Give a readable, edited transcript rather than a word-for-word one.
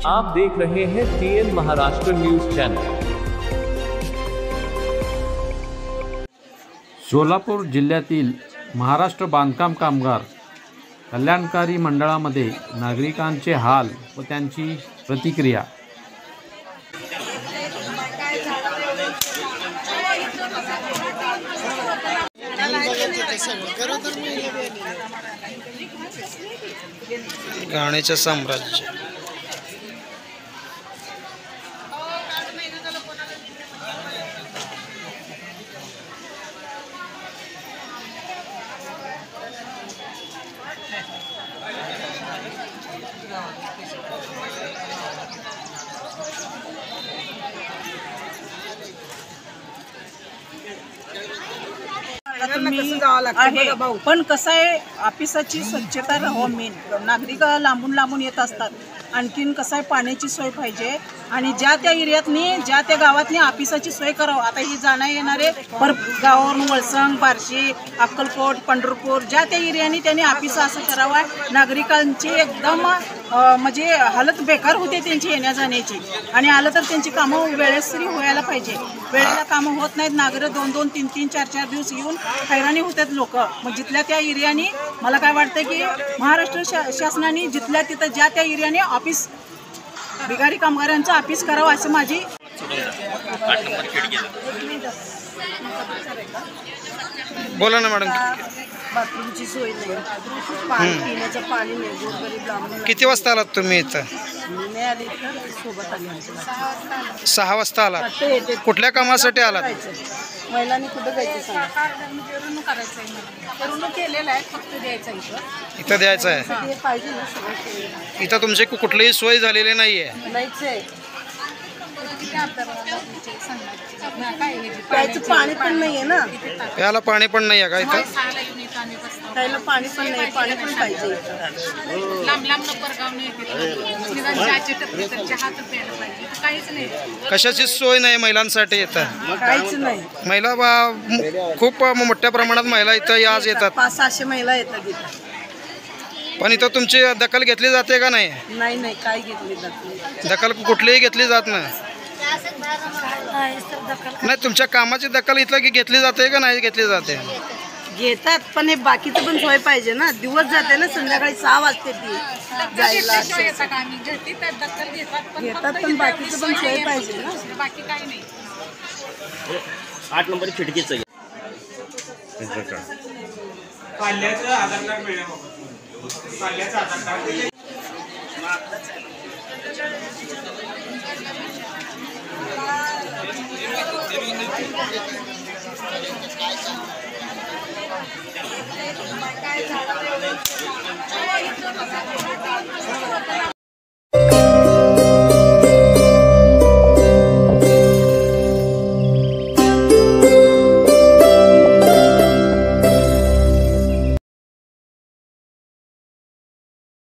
आप देख रहे हैं TN Maharashtra news channel. Solapur जिल्ह्यातील महाराष्ट्र बांधकाम कामगार कल्याणकारी मंडळामध्ये नागरिकांचे हाल व त्यांची प्रतिक्रिया। गाण्याचे साम्राज्य पण कसं आहे, ऑफिसाची स्वच्छता राहावं मेन। नागरिक लांबून लांबून येत असतात। आणखीन कसं आहे, पाण्याची सोय पाहिजे आणि ज्या त्या एरियातनी ज्या त्या गावातनी ऑफिसाची सोय करावं। आता ही जाणं येणारे पर गावावरून वळसंग, बार्शी, अक्कलकोट, पंढरपूर ज्या त्या एरियानी त्यांनी ऑफिस असं करावं। नागरिकांची एकदम म्हणजे हालत बेकार होते त्यांची येण्या जाण्याची, आणि आलं तर त्यांची कामं वेळेसरी व्हायला पाहिजे। वेळेला कामं होत नाहीत। नागरिक 2-2, 3-3, 4-4 दिवस येऊन हैराणी होतात लोक। मग जिथल्या त्या एरियानी मला काय वाटतं की महाराष्ट्र शासनाने जिथल्या तिथं ज्या त्या एरियाने ऑफिस बिगारी कामगारांचं ऑफिस करावं असं माझी। बोला ना मॅडम। बाथरूमची सोय नाही, पाणी पिण्याचं पाणी नाही, गोरगरीब लांबून। किती वाजता आलात तुम्ही इथं? मी आली तर सोबत आली। 6 वाजता आलात। कुठल्या कामासाठी आलात? महिलांनी कुठं जायचं सांगा? करून केलेलं आहे, फक्त द्यायचं इथं द्यायचं आहे। हे पाहिजे ना सगळं। इथं तुमची कुठलीही सोय झालेली नाहीये? नाहीच आहे। प्यायचं पाणी पण नाही आहे ना। प्यायला पाणी पण नाही आहे का इथं? प्यायला पाणी पण नाही, पाणी पण पाहिजे। लांब लांब काहीच नाही। कशाची सोय नाही महिलांसाठी इथं? काहीच नाही। महिला खूप मोठ्या प्रमाणात महिला इथं आज येतात। 500-600 महिला येतात इथं। पण इथं तुमची दखल घेतली जाते का नाही? नाही नाही, काय घेतली जात? दखल कुठलीही घेतली जात नाही? नाही, तुमच्या कामाची दखल इथलं की घेतली जाते का नाही घेतली जाते? घेतात, पण हे बाकीचं पण सोय पाहिजे ना। दिवस जाते ना, संध्याकाळी 6 वाजते ती जायला। घेतात पण बाकीचं पण सोय पाहिजे ना। बाकी काही नाही। 8 नंबर खिडकीचं पाल्याचं आधार कार्ड मिळेल बाबा। पाल्याचं आधार कार्ड काय झालं